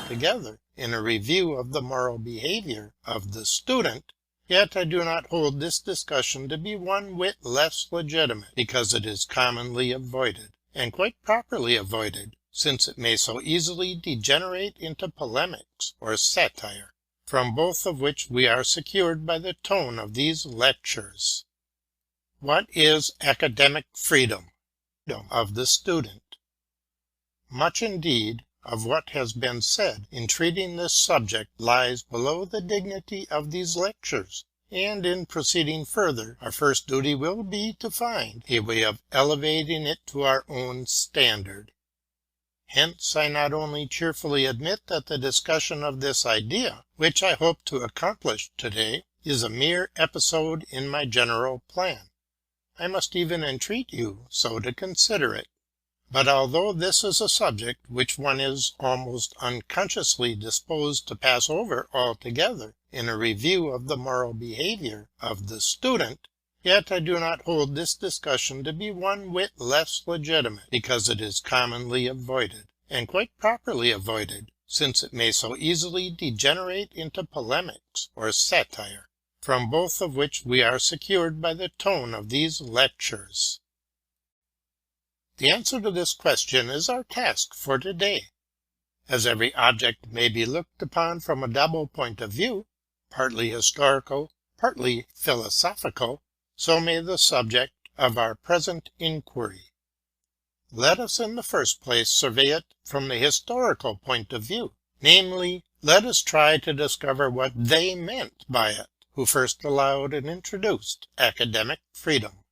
altogether in a review of the moral behavior of the student, yet I do not hold this discussion to be one whit less legitimate because it is commonly avoided, and quite properly avoided, since it may so easily degenerate into polemics or satire, from both of which we are secured by the tone of these lectures. What is academic freedom of the student? Much, indeed, of what has been said in treating this subject lies below the dignity of these lectures, and in proceeding further, our first duty will be to find a way of elevating it to our own standard. Hence I not only cheerfully admit that the discussion of this idea, which I hope to accomplish today, is a mere episode in my general plan, I must even entreat you so to consider it. But although this is a subject which one is almost unconsciously disposed to pass over altogether in a review of the moral behavior of the student, yet I do not hold this discussion to be one whit less legitimate because it is commonly avoided, and quite properly avoided, since it may so easily degenerate into polemics or satire, from both of which we are secured by the tone of these lectures. The answer to this question is our task for today. As every object may be looked upon from a double point of view, partly historical, partly philosophical, so may the subject of our present inquiry. Let us in the first place survey it from the historical point of view, namely, let us try to discover what they meant by it who first allowed and introduced academic freedom.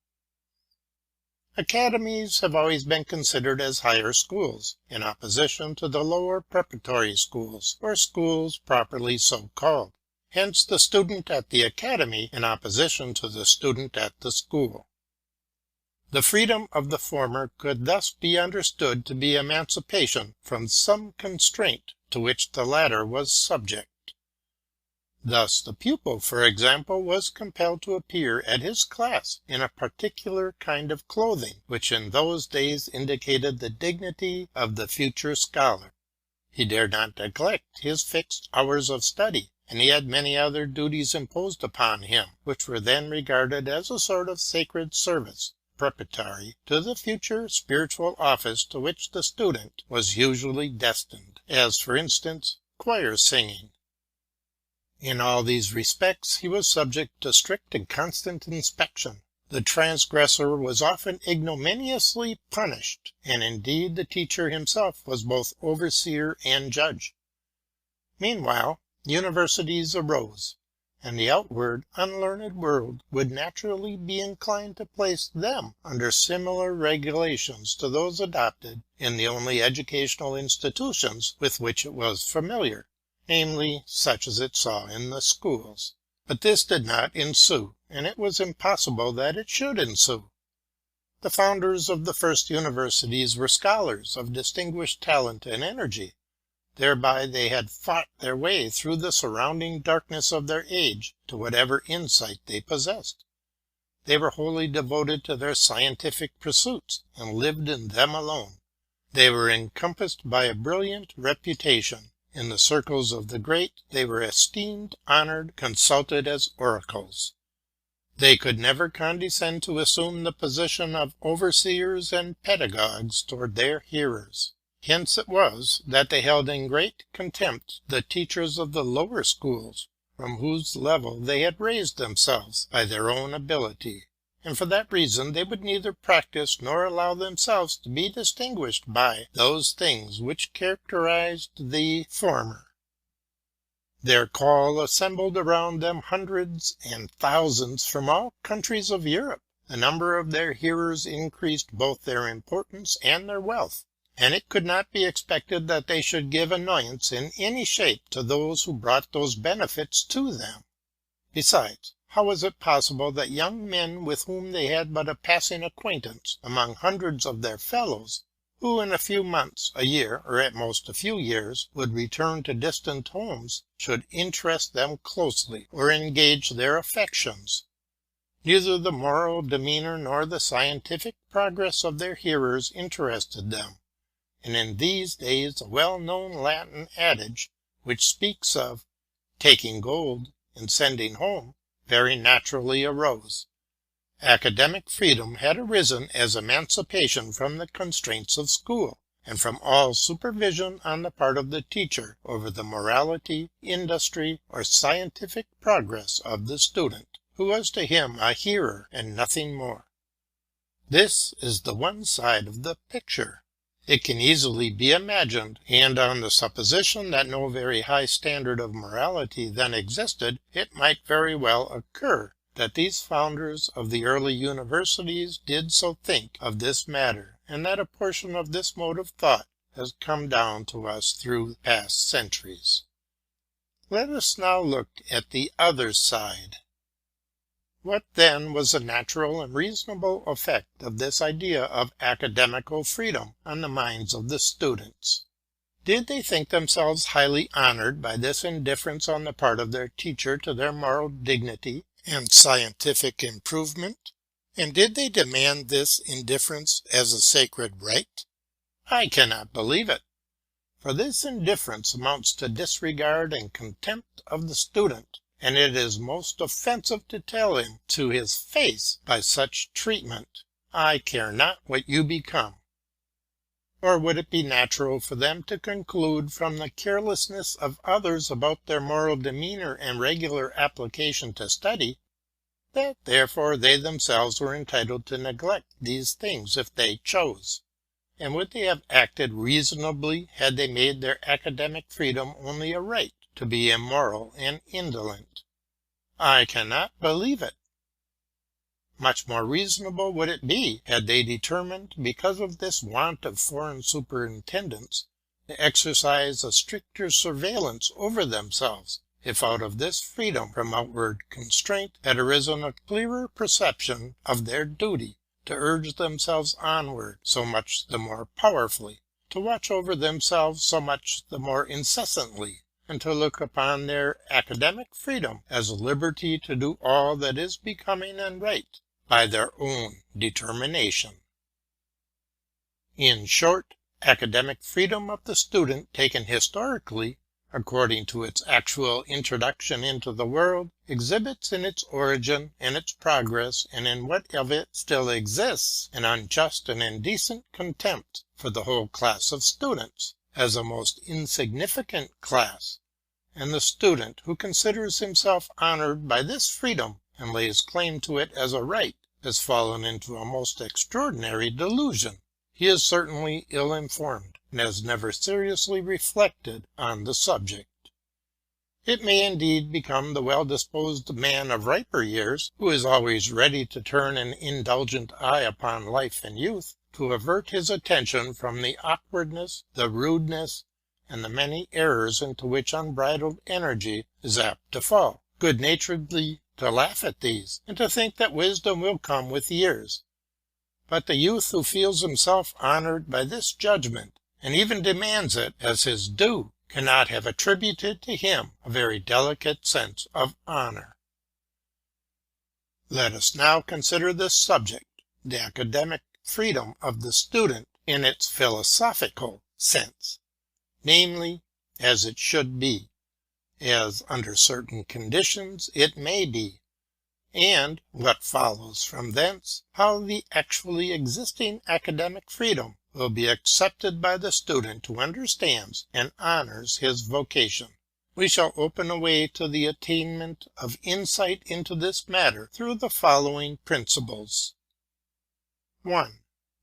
Academies have always been considered as higher schools, in opposition to the lower preparatory schools, or schools properly so called. Hence the student at the academy in opposition to the student at the school. The freedom of the former could thus be understood to be emancipation from some constraint to which the latter was subject. Thus the pupil, for example, was compelled to appear at his class in a particular kind of clothing, which in those days indicated the dignity of the future scholar. He dared not neglect his fixed hours of study, and he had many other duties imposed upon him, which were then regarded as a sort of sacred service, preparatory to the future spiritual office to which the student was usually destined, as, for instance, choir singing. In all these respects he was subject to strict and constant inspection. The transgressor was often ignominiously punished, and indeed the teacher himself was both overseer and judge. Meanwhile, universities arose, and the outward, unlearned world would naturally be inclined to place them under similar regulations to those adopted in the only educational institutions with which it was familiar, namely such as it saw in the schools. But this did not ensue, and it was impossible that it should ensue. The founders of the first universities were scholars of distinguished talent and energy. Thereby they had fought their way through the surrounding darkness of their age to whatever insight they possessed. They were wholly devoted to their scientific pursuits, and lived in them alone. They were encompassed by a brilliant reputation. In the circles of the great they were esteemed, honored, consulted as oracles. They could never condescend to assume the position of overseers and pedagogues toward their hearers. Hence it was that they held in great contempt the teachers of the lower schools, from whose level they had raised themselves by their own ability, and for that reason they would neither practice nor allow themselves to be distinguished by those things which characterized the former. Their call assembled around them hundreds and thousands from all countries of Europe. The number of their hearers increased both their importance and their wealth, and it could not be expected that they should give annoyance in any shape to those who brought those benefits to them. Besides, how was it possible that young men with whom they had but a passing acquaintance among hundreds of their fellows, who in a few months, a year, or at most a few years, would return to distant homes, should interest them closely or engage their affections? Neither the moral demeanor nor the scientific progress of their hearers interested them. and in these days a well-known Latin adage, which speaks of taking gold and sending home, very naturally arose. Academic freedom had arisen as emancipation from the constraints of school, and from all supervision on the part of the teacher over the morality, industry, or scientific progress of the student, who was to him a hearer and nothing more. This is the one side of the picture. It can easily be imagined, and on the supposition that no very high standard of morality then existed, it might very well occur that these founders of the early universities did so think of this matter, and that a portion of this mode of thought has come down to us through past centuries. Let us now look at the other side. What then was the natural and reasonable effect of this idea of academical freedom on the minds of the students? Did they think themselves highly honored by this indifference on the part of their teacher to their moral dignity and scientific improvement? And did they demand this indifference as a sacred right? I cannot believe it, for this indifference amounts to disregard and contempt of the student, and it is most offensive to tell him to his face by such treatment, "I care not what you become." Or would it be natural for them to conclude from the carelessness of others about their moral demeanor and regular application to study, that therefore they themselves were entitled to neglect these things if they chose? And would they have acted reasonably had they made their academic freedom only a right to be immoral and indolent? I cannot believe it. Much more reasonable would it be had they determined, because of this want of foreign superintendence, to exercise a stricter surveillance over themselves, if out of this freedom from outward constraint had arisen a clearer perception of their duty to urge themselves onward so much the more powerfully, to watch over themselves so much the more incessantly, and to look upon their academic freedom as a liberty to do all that is becoming and right by their own determination. In short, academic freedom of the student taken historically, according to its actual introduction into the world, exhibits in its origin and its progress, and in what of it still exists, an unjust and indecent contempt for the whole class of students, as a most insignificant class, and the student who considers himself honored by this freedom and lays claim to it as a right has fallen into a most extraordinary delusion. He is certainly ill-informed, and has never seriously reflected on the subject. It may indeed become the well-disposed man of riper years, who is always ready to turn an indulgent eye upon life and youth, to avert his attention from the awkwardness, the rudeness, and the many errors into which unbridled energy is apt to fall, good-naturedly to laugh at these, and to think that wisdom will come with years. But the youth who feels himself honored by this judgment, and even demands it as his due, cannot have attributed to him a very delicate sense of honor. Let us now consider this subject, the academic freedom of the student in its philosophical sense, namely, as it should be, as under certain conditions it may be, and, what follows from thence, how the actually existing academic freedom will be accepted by the student who understands and honors his vocation. We shall open a way to the attainment of insight into this matter through the following principles. 1.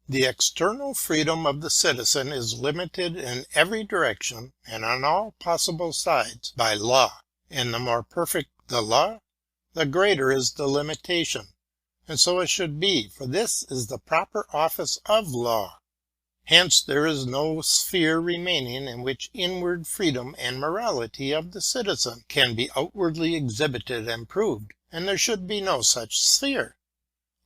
The external freedom of the citizen is limited in every direction and on all possible sides by law, and the more perfect the law, the greater is the limitation, and so it should be, for this is the proper office of law. Hence there is no sphere remaining in which inward freedom and morality of the citizen can be outwardly exhibited and proved, and there should be no such sphere.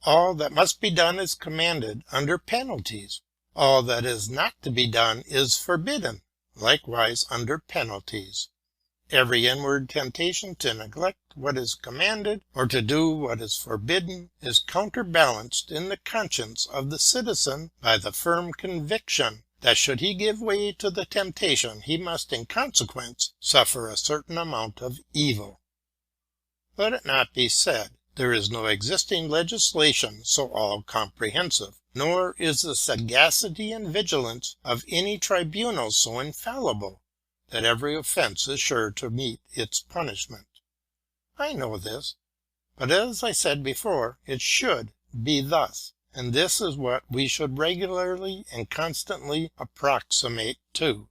All that must be done is commanded under penalties. All that is not to be done is forbidden, likewise under penalties. Every inward temptation to neglect what is commanded, or to do what is forbidden, is counterbalanced in the conscience of the citizen by the firm conviction that should he give way to the temptation, he must in consequence suffer a certain amount of evil. Let it not be said, there is no existing legislation so all-comprehensive, nor is the sagacity and vigilance of any tribunal so infallible, that every offense is sure to meet its punishment. I know this, but as I said before, it should be thus, and this is what we should regularly and constantly approximate to.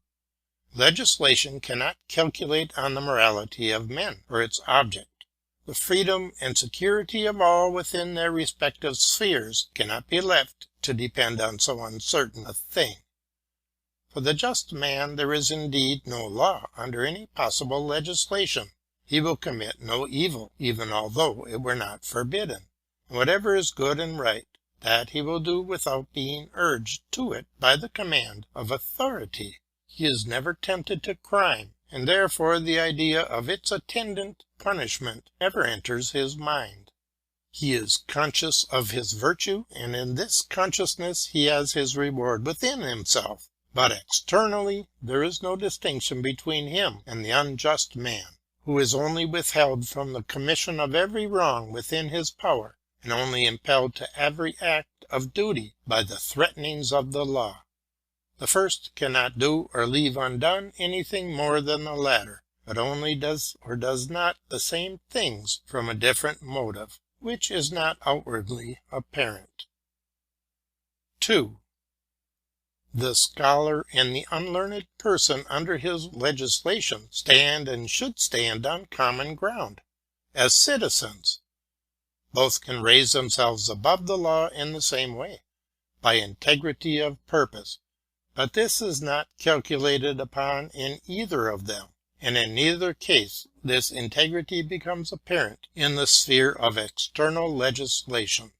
Legislation cannot calculate on the morality of men for its object. The freedom and security of all within their respective spheres cannot be left to depend on so uncertain a thing. For the just man there is indeed no law under any possible legislation. He will commit no evil, even although it were not forbidden. And whatever is good and right, that he will do without being urged to it by the command of authority. He is never tempted to crime, and therefore the idea of its attendant punishment never enters his mind. He is conscious of his virtue, and in this consciousness he has his reward within himself. But externally there is no distinction between him and the unjust man, who is only withheld from the commission of every wrong within his power, and only impelled to every act of duty by the threatenings of the law. The first cannot do or leave undone anything more than the latter, but only does or does not the same things from a different motive, which is not outwardly apparent. 2. The scholar and the unlearned person under his legislation stand and should stand on common ground. As citizens, both can raise themselves above the law in the same way, by integrity of purpose, but this is not calculated upon in either of them, and in neither case this integrity becomes apparent in the sphere of external legislation.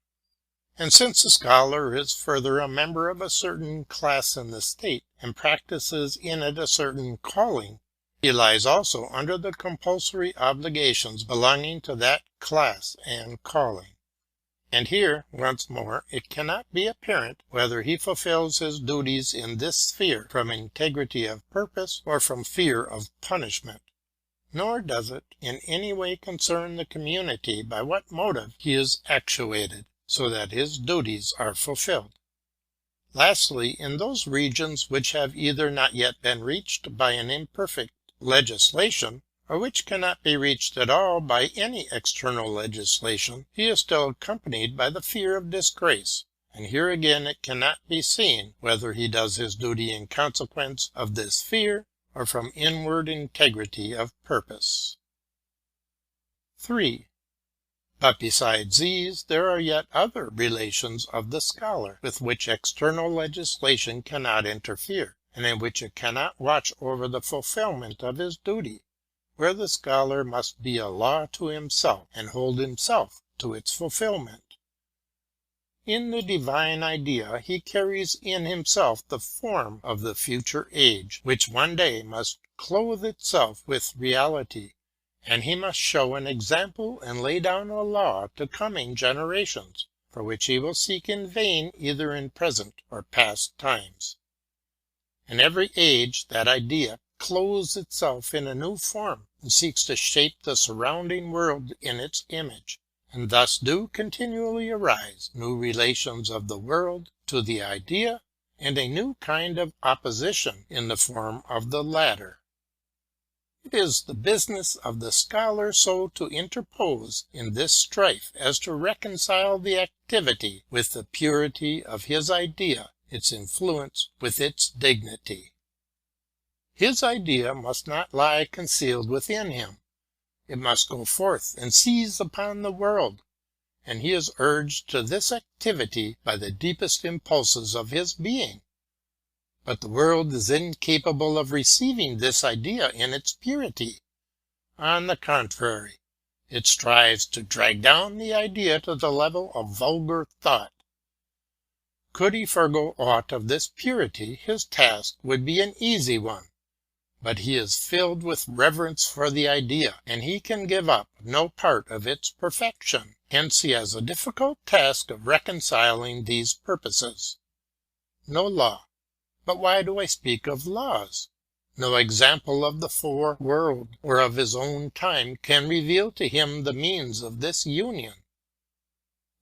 And since the scholar is further a member of a certain class in the state, and practices in it a certain calling, he lies also under the compulsory obligations belonging to that class and calling. And here, once more, it cannot be apparent whether he fulfills his duties in this sphere from integrity of purpose or from fear of punishment. Nor does it in any way concern the community by what motive he is actuated, so that his duties are fulfilled. Lastly, in those regions which have either not yet been reached by an imperfect legislation, or which cannot be reached at all by any external legislation, he is still accompanied by the fear of disgrace, and here again it cannot be seen whether he does his duty in consequence of this fear or from inward integrity of purpose. 3. But besides these, there are yet other relations of the scholar with which external legislation cannot interfere, and in which it cannot watch over the fulfillment of his duty, where the scholar must be a law to himself and hold himself to its fulfillment. In the divine idea he carries in himself the form of the future age, which one day must clothe itself with reality, and he must show an example and lay down a law to coming generations, for which he will seek in vain either in present or past times. In every age that idea clothes itself in a new form, and seeks to shape the surrounding world in its image, and thus do continually arise new relations of the world to the idea, and a new kind of opposition in the form of the latter. It is the business of the scholar so to interpose in this strife as to reconcile the activity with the purity of his idea, its influence with its dignity. His idea must not lie concealed within him. It must go forth and seize upon the world, and he is urged to this activity by the deepest impulses of his being. But the world is incapable of receiving this idea in its purity. On the contrary, it strives to drag down the idea to the level of vulgar thought. Could he forego aught of this purity, his task would be an easy one. But he is filled with reverence for the idea, and he can give up no part of its perfection. Hence he has a difficult task of reconciling these purposes. No law, But why do I speak of laws? No example of the foreworld or of his own time can reveal to him the means of this union.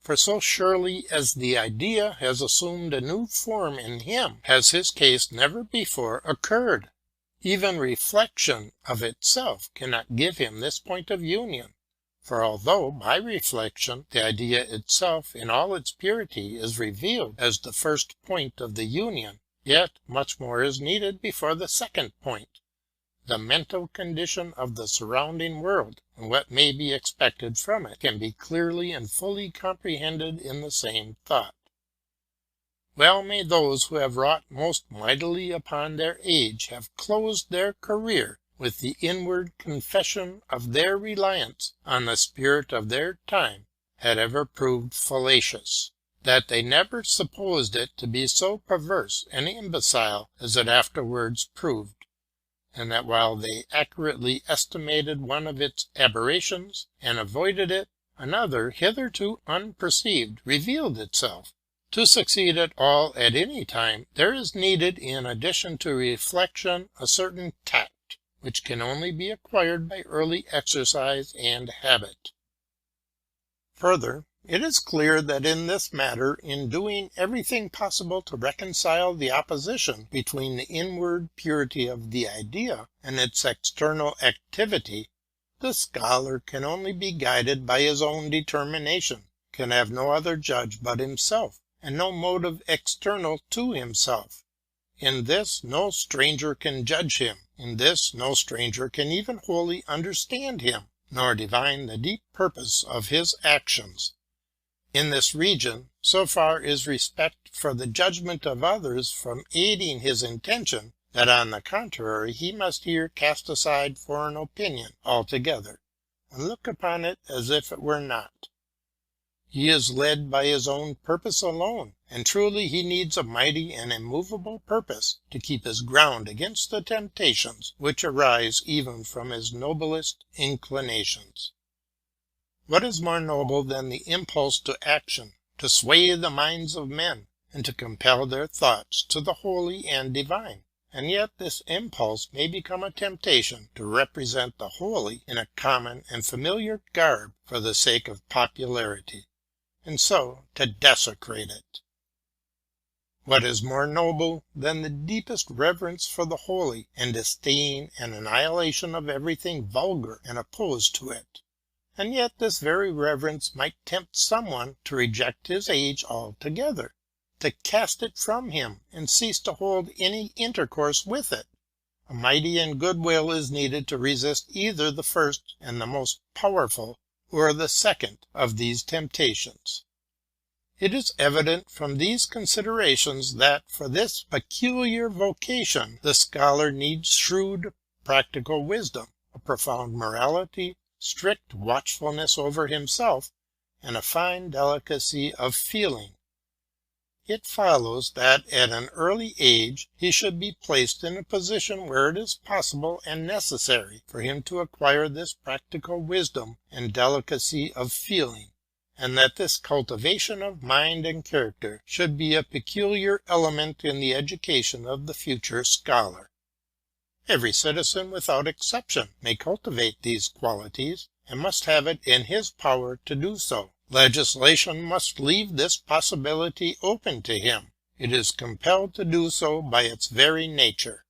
For so surely as the idea has assumed a new form in him, has his case never before occurred. Even reflection of itself cannot give him this point of union. For although by reflection the idea itself in all its purity is revealed as the first point of the union, yet much more is needed before the second point, the mental condition of the surrounding world, and what may be expected from it can be clearly and fully comprehended in the same thought. Well may those who have wrought most mightily upon their age have closed their career with the inward confession of their reliance on the spirit of their time had ever proved fallacious, that they never supposed it to be so perverse and imbecile as it afterwards proved, and that while they accurately estimated one of its aberrations and avoided it, another, hitherto unperceived, revealed itself. To succeed at all at any time, there is needed in addition to reflection a certain tact, which can only be acquired by early exercise and habit. Further, it is clear that in this matter, in doing everything possible to reconcile the opposition between the inward purity of the idea and its external activity, the scholar can only be guided by his own determination, can have no other judge but himself, and no motive external to himself. In this no stranger can judge him, in this no stranger can even wholly understand him, nor divine the deep purpose of his actions. In this region, so far is respect for the judgment of others from aiding his intention, that on the contrary he must here cast aside foreign opinion altogether, and look upon it as if it were not. He is led by his own purpose alone, and truly he needs a mighty and immovable purpose to keep his ground against the temptations which arise even from his noblest inclinations. What is more noble than the impulse to action, to sway the minds of men, and to compel their thoughts to the holy and divine? And yet this impulse may become a temptation to represent the holy in a common and familiar garb for the sake of popularity, and so to desecrate it. What is more noble than the deepest reverence for the holy, and disdain and annihilation of everything vulgar and opposed to it? And yet this very reverence might tempt someone to reject his age altogether, to cast it from him, and cease to hold any intercourse with it. A mighty and good will is needed to resist either the first and the most powerful, or the second of these temptations. It is evident from these considerations that for this peculiar vocation the scholar needs shrewd practical wisdom, a profound morality, strict watchfulness over himself, and a fine delicacy of feeling. It follows that at an early age he should be placed in a position where it is possible and necessary for him to acquire this practical wisdom and delicacy of feeling, and that this cultivation of mind and character should be a peculiar element in the education of the future scholar. Every citizen without exception may cultivate these qualities, and must have it in his power to do so. Legislation must leave this possibility open to him. It is compelled to do so by its very nature.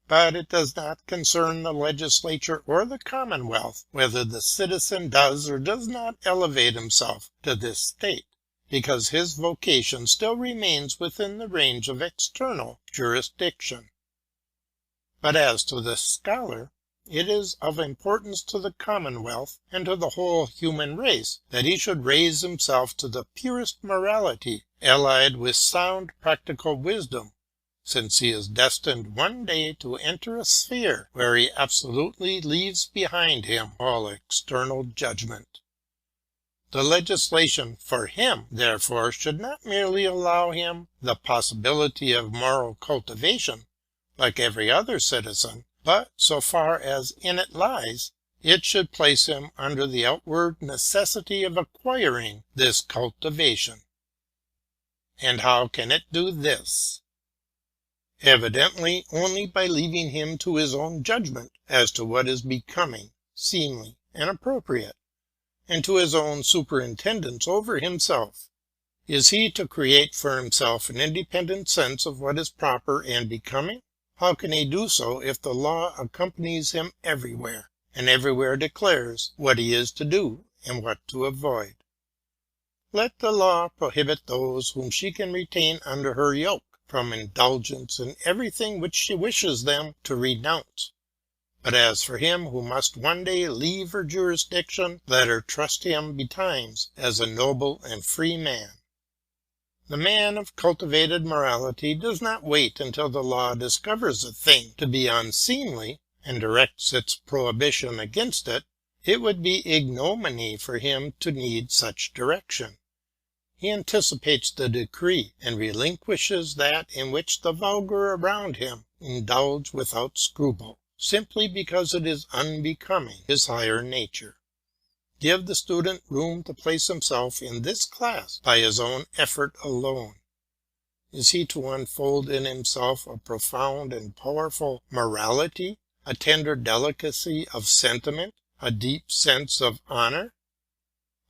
But it does not concern the legislature or the commonwealth whether the citizen does or does not elevate himself to this state, because his vocation still remains within the range of external jurisdiction. But as to the scholar, it is of importance to the commonwealth and to the whole human race that he should raise himself to the purest morality, allied with sound practical wisdom, since he is destined one day to enter a sphere where he absolutely leaves behind him all external judgment. The legislation for him, therefore, should not merely allow him the possibility of moral cultivation, like every other citizen, but, so far as in it lies, it should place him under the outward necessity of acquiring this cultivation. And how can it do this? Evidently only by leaving him to his own judgment as to what is becoming, seemly, and appropriate, and to his own superintendence over himself. Is he to create for himself an independent sense of what is proper and becoming? How can he do so if the law accompanies him everywhere, and everywhere declares what he is to do and what to avoid? Let the law prohibit those whom she can retain under her yoke from indulgence in everything which she wishes them to renounce. But as for him who must one day leave her jurisdiction, let her trust him betimes as a noble and free man. The man of cultivated morality does not wait until the law discovers a thing to be unseemly and directs its prohibition against it. It would be ignominy for him to need such direction. He anticipates the decree and relinquishes that in which the vulgar around him indulge without scruple, simply because it is unbecoming his higher nature. Give the student room to place himself in this class by his own effort alone. Is he to unfold in himself a profound and powerful morality, a tender delicacy of sentiment, a deep sense of honor?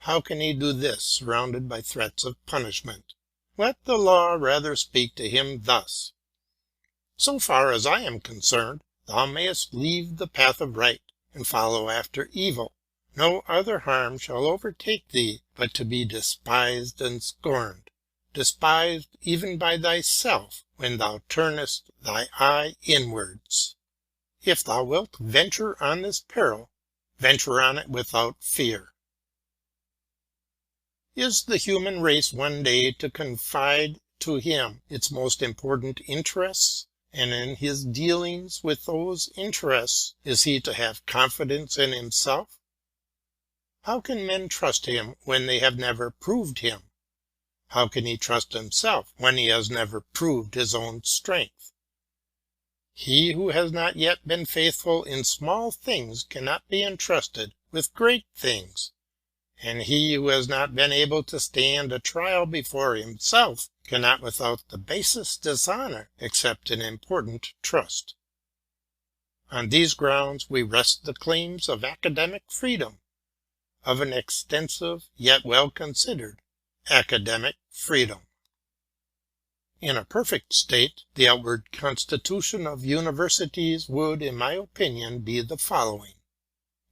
How can he do this surrounded by threats of punishment? Let the law rather speak to him thus: so far as I am concerned, thou mayest leave the path of right and follow after evil. No other harm shall overtake thee but to be despised and scorned, despised even by thyself when thou turnest thy eye inwards. If thou wilt venture on this peril, venture on it without fear. Is the human race one day to confide to him its most important interests, and in his dealings with those interests is he to have confidence in himself? How can men trust him when they have never proved him? How can he trust himself when he has never proved his own strength? He who has not yet been faithful in small things cannot be entrusted with great things. And he who has not been able to stand a trial before himself cannot without the basest dishonor accept an important trust. On these grounds we rest the claims of academic freedom, of an extensive yet well considered academic freedom. In a perfect state, the outward constitution of universities would, in my opinion, be the following.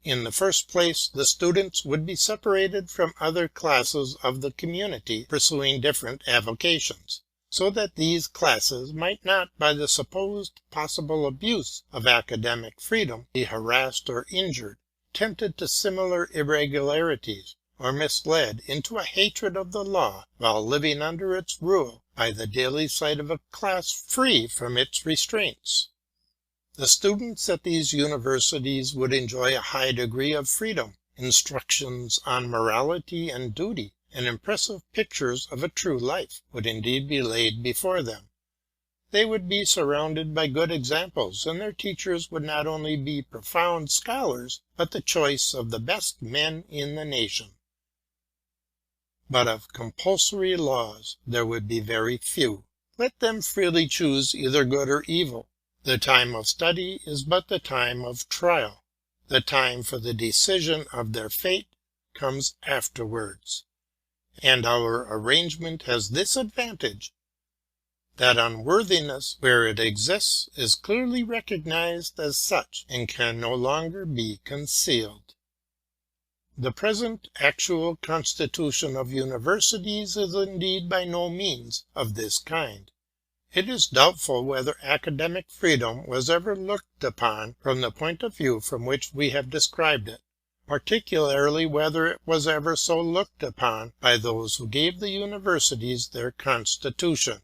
In the first place, the students would be separated from other classes of the community pursuing different avocations, so that these classes might not, by the supposed possible abuse of academic freedom, be harassed or injured, tempted to similar irregularities, or misled into a hatred of the law while living under its rule by the daily sight of a class free from its restraints. The students at these universities would enjoy a high degree of freedom. Instructions on morality and duty, and impressive pictures of a true life, would indeed be laid before them. They would be surrounded by good examples, and their teachers would not only be profound scholars, but the choice of the best men in the nation. But of compulsory laws there would be very few. Let them freely choose either good or evil. The time of study is but the time of trial. The time for the decision of their fate comes afterwards. And our arrangement has this advantage, that unworthiness, where it exists, is clearly recognized as such, and can no longer be concealed. The present actual constitution of universities is indeed by no means of this kind. It is doubtful whether academic freedom was ever looked upon from the point of view from which we have described it, particularly whether it was ever so looked upon by those who gave the universities their constitution.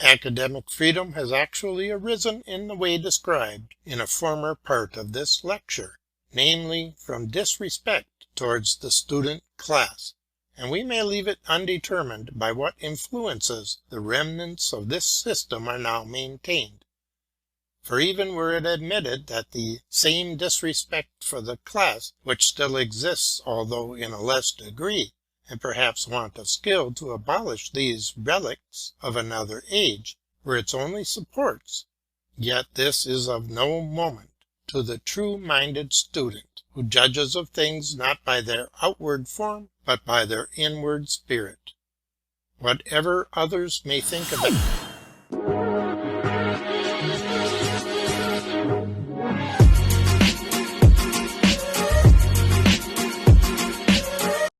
Academic freedom has actually arisen in the way described in a former part of this lecture, namely from disrespect towards the student class. And we may leave it undetermined by what influences the remnants of this system are now maintained. For even were it admitted that the same disrespect for the class, which still exists although in a less degree, and perhaps want of skill to abolish these relics of another age, were its only supports, yet this is of no moment to the true-minded student, who judges of things not by their outward form, but by their inward spirit. Whatever others may think of it,